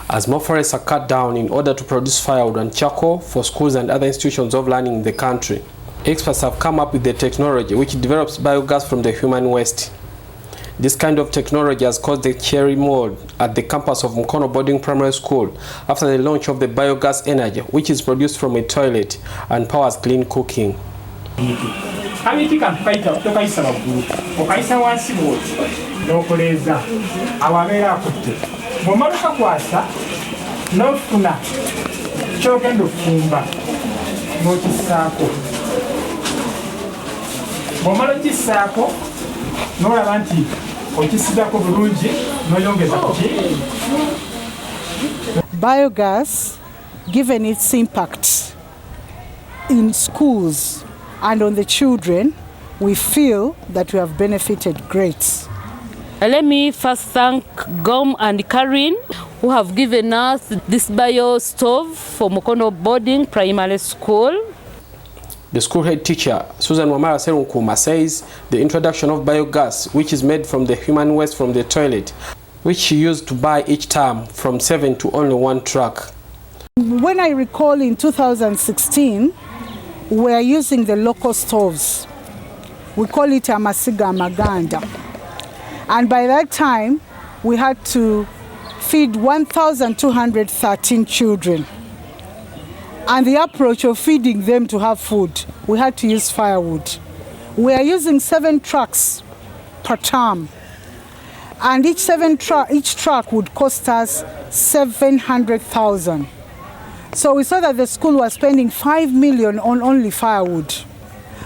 as more forests are cut down in order to produce firewood and charcoal for schools and other institutions of learning in the country. Experts have come up with the technology which develops biogas from the human waste. This kind of technology has caused the cherry mold at the campus of Mukono Boarding Primary School after the launch of the biogas energy, which is produced from a toilet and powers clean cooking. Biogas, given its impact in schools and on the children, we feel that we have benefited great. Let me first thank Gom and Karin, who have given us this bio stove for Mukono Boarding Primary School. The school head teacher, Susan Wamala says the introduction of biogas, which is made from the human waste from the toilet, which she used to buy each term from 7 to only 1 truck. When I recall in 2016, we are using the local stoves. We call it Amasiga Maganda. And by that time, we had to feed 1,213 children. And the approach of feeding them to have food, we had to use firewood. We are using 7 trucks per term. And each truck would cost us 700,000. So we saw that the school was spending 5 million on only firewood.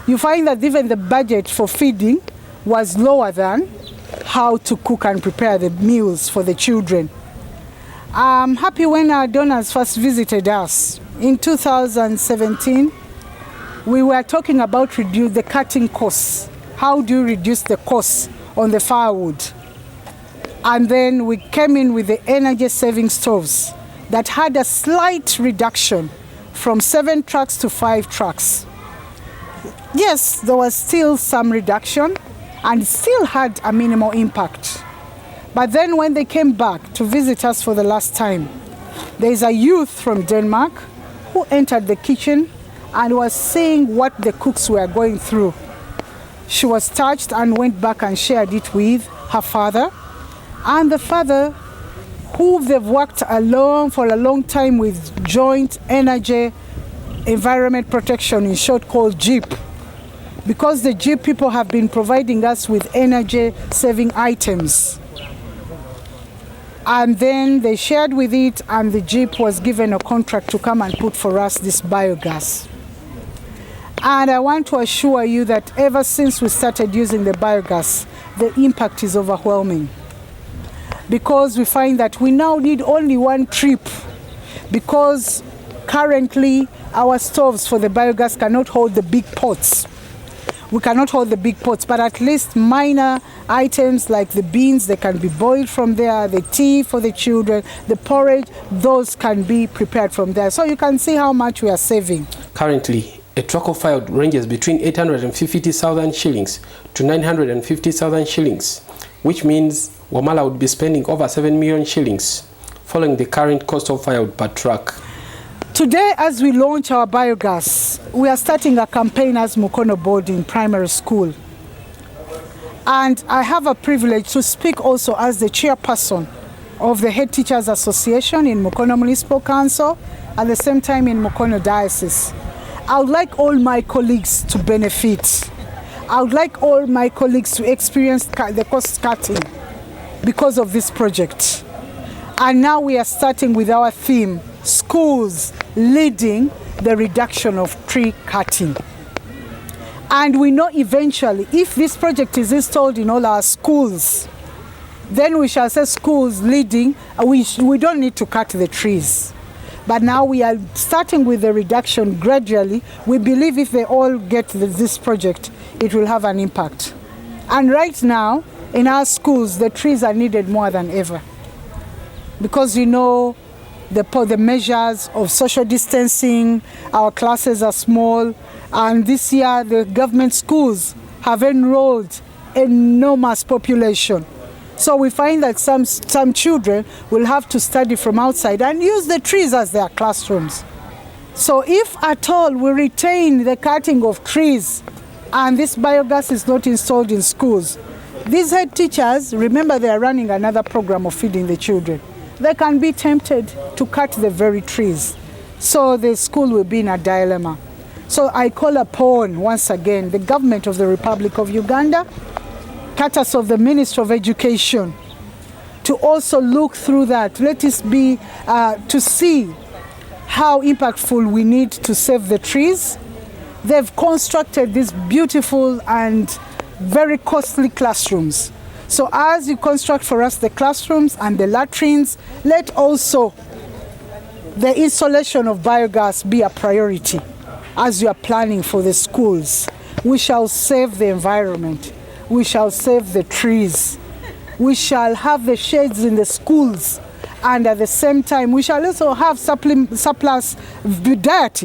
You find that even the budget for feeding was lower than how to cook and prepare the meals for the children. I'm happy when our donors first visited us. In 2017, we were talking about the cutting costs. How do you reduce the costs on the firewood? And then we came in with the energy-saving stoves that had a slight reduction from 7 trucks to 5 trucks. Yes, there was still some reduction and still had a minimal impact. But then when they came back to visit us for the last time, there is a youth from Denmark who entered the kitchen and was seeing what the cooks were going through. She was touched and went back and shared it with her father. And the father, who they've worked for a long time with Joint Energy Environment Protection, in short called JEEP, because the JEEP people have been providing us with energy-saving items. And then they shared with it, and the JEEP was given a contract to come and put for us this biogas. And I want to assure you that ever since we started using the biogas, the impact is overwhelming. Because we find that we now need only 1 trip, because currently our stoves for the biogas cannot hold the big pots. We cannot hold the big pots, but at least minor items like the beans, they can be boiled from there, the tea for the children, the porridge, those can be prepared from there. So you can see how much we are saving. Currently, a truck of firewood ranges between 850,000 shillings to 950,000 shillings, which means Wamala would be spending over 7 million shillings, following the current cost of firewood per truck. Today, as we launch our biogas, we are starting a campaign as Mukono Boarding Primary School. And I have a privilege to speak also as the chairperson of the Head Teachers Association in Mukono Municipal Council, at the same time in Mukono Diocese. I would like all my colleagues to benefit. I would like all my colleagues to experience the cost cutting because of this project. And now we are starting with our theme, schools leading the reduction of tree cutting. And we know eventually, if this project is installed in all our schools, then we shall say schools leading, we don't need to cut the trees. But now we are starting with the reduction gradually. We believe if they all get this project, it will have an impact. And right now, in our schools, the trees are needed more than ever. Because you know, the measures of social distancing, our classes are small, and this year the government schools have enrolled enormous population. So we find that some children will have to study from outside and use the trees as their classrooms. So if at all we retain the cutting of trees and this biogas is not installed in schools, these head teachers, remember they are running another program of feeding the children. They can be tempted to cut the very trees. So the school will be in a dilemma. So I call upon, once again, the government of the Republic of Uganda, courtesy of the Ministry of Education, to also look through that. Let us be to see how impactful we need to save the trees. They've constructed these beautiful and very costly classrooms. So as you construct for us the classrooms and the latrines, let also the installation of biogas be a priority as you are planning for the schools. We shall save the environment. We shall save the trees. We shall have the shades in the schools. And at the same time, we shall also have surplus diet.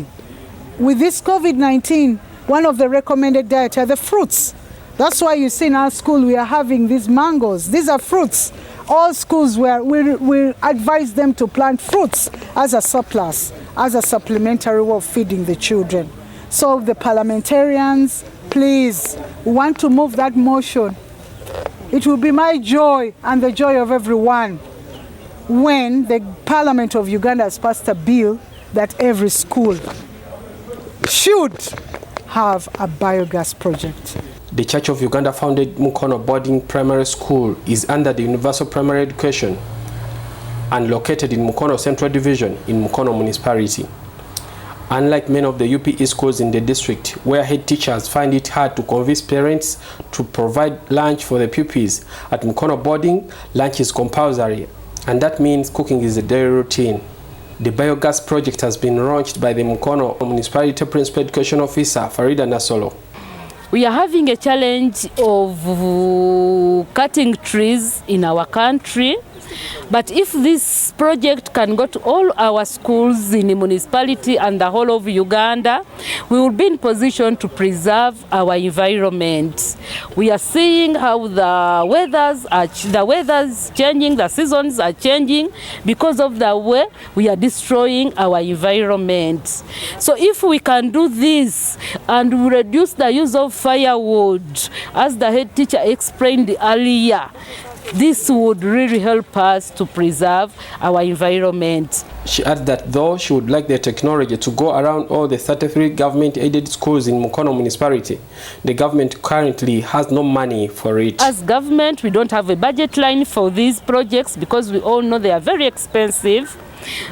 With this COVID-19, one of the recommended diet are the fruits. That's why you see in our school we are having these mangoes. These are fruits. All schools we advise them to plant fruits as a surplus, as a supplementary way of feeding the children. So the parliamentarians, please, we want to move that motion. It will be my joy and the joy of everyone when the Parliament of Uganda has passed a bill that every school should have a biogas project. The Church of Uganda founded Mukono Boarding Primary School is under the Universal Primary Education and located in Mukono Central Division in Mukono Municipality. Unlike many of the UPE schools in the district, where head teachers find it hard to convince parents to provide lunch for the pupils, at Mukono Boarding, lunch is compulsory, and that means cooking is a daily routine. The biogas project has been launched by the Mukono Municipality Principal Education Officer, Farida Nasolo. We are having a challenge of cutting trees in our country, but if this project can go to all our schools in the municipality and the whole of Uganda, we will be in position to preserve our environment. We are seeing how the weather's changing, the seasons are changing because of the way we are destroying our environment. So if we can do this and reduce the use of firewood, as the head teacher explained earlier, this would really help us to preserve our environment. She added that though she would like the technology to go around all the 33 government-aided schools in Mukono Municipality, the government currently has no money for it. As government, we don't have a budget line for these projects because we all know they are very expensive.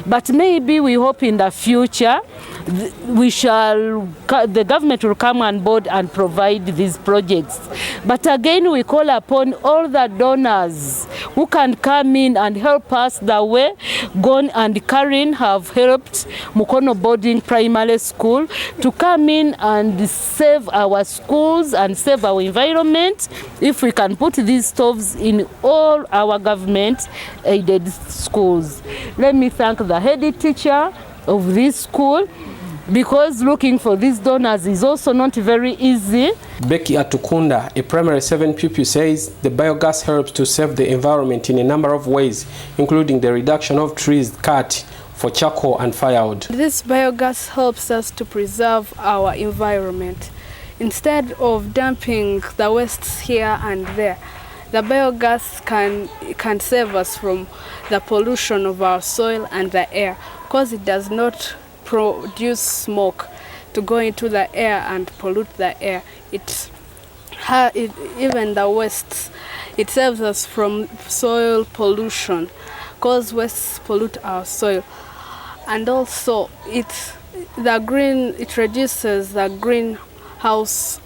But maybe we hope in the future the government will come on board and provide these projects. But again, we call upon all the donors who can come in and help us the way Gon and Karen have helped Mukono Boarding Primary School to come in and save our schools and save our environment. If we can put these stoves in all our government-aided schools. Let me thank the head teacher of this school, because looking for these donors is also not very easy. Becky Atukunda, a primary 7 pupil, says the biogas helps to save the environment in a number of ways, including the reduction of trees cut for charcoal and firewood. This biogas helps us to preserve our environment. Instead of dumping the wastes here and there, the biogas can save us from the pollution of our soil and the air, because it does not produce smoke to go into the air and pollute the air. Even the wastes, it saves us from soil pollution, because wastes pollute our soil. And also it reduces the greenhouse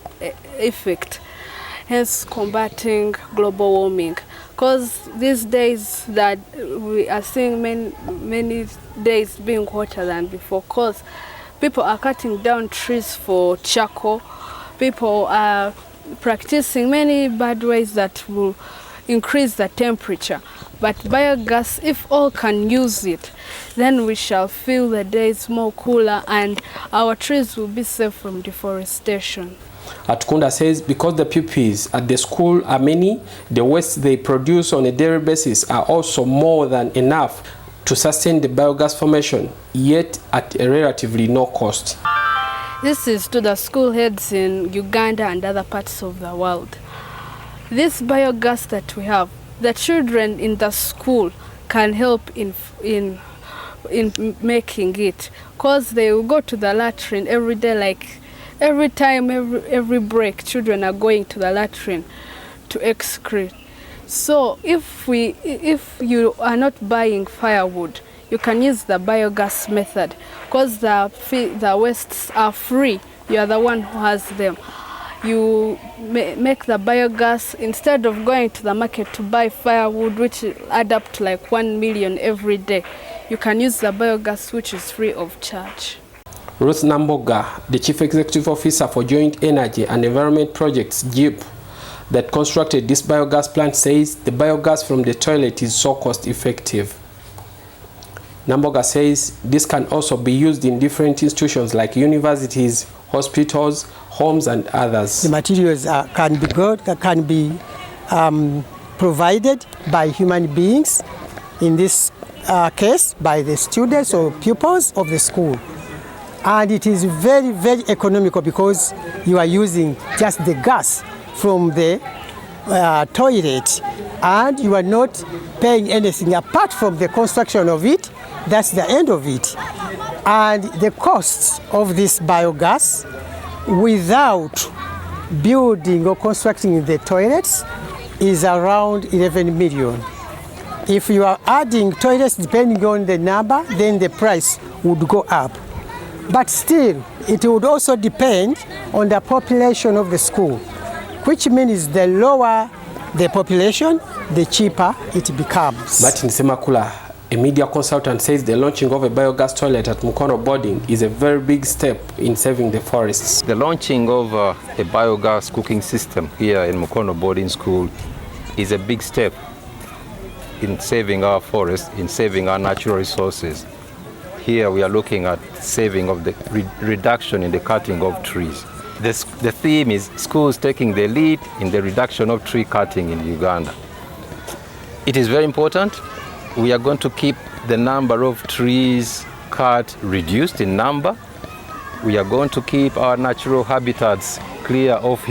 effect, hence combating global warming. Because these days that we are seeing many days being hotter than before, because people are cutting down trees for charcoal. People are practicing many bad ways that will increase the temperature. But biogas, if all can use it, then we shall feel the days more cooler and our trees will be safe from deforestation. Atukunda says because the pupils at the school are many, the waste they produce on a daily basis are also more than enough to sustain the biogas formation, yet at a relatively no cost. This is to the school heads in Uganda and other parts of the world. This biogas that we have, the children in the school can help in making it, because they will go to the latrine every day, like every time, every break, children are going to the latrine to excrete. So if you are not buying firewood, you can use the biogas method, because the wastes are free. You are the one who has them. You make the biogas instead of going to the market to buy firewood, which add up to like 1 million every day. You can use the biogas, which is free of charge. Ruth Namboga, the Chief Executive Officer for Joint Energy and Environment Projects, JEEP, that constructed this biogas plant, says the biogas from the toilet is so cost effective. Namboga says this can also be used in different institutions like universities, hospitals, homes and others. The materials can be provided by human beings, in this case by the students or pupils of the school. And it is very, very economical because you are using just the gas from the toilet, and you are not paying anything apart from the construction of it. That's the end of it. And the cost of this biogas without building or constructing the toilets is around 11 million. If you are adding toilets, depending on the number, then the price would go up. But still, it would also depend on the population of the school, which means the lower the population, the cheaper it becomes. Martin Semakula, a media consultant, says the launching of a biogas toilet at Mukono Boarding is a very big step in saving the forests. The launching of a biogas cooking system here in Mukono Boarding School is a big step in saving our forests, in saving our natural resources. Here we are looking at saving of the reduction in the cutting of trees. The theme is schools taking the lead in the reduction of tree cutting in Uganda. It is very important. We are going to keep the number of trees cut reduced in number. We are going to keep our natural habitats clear of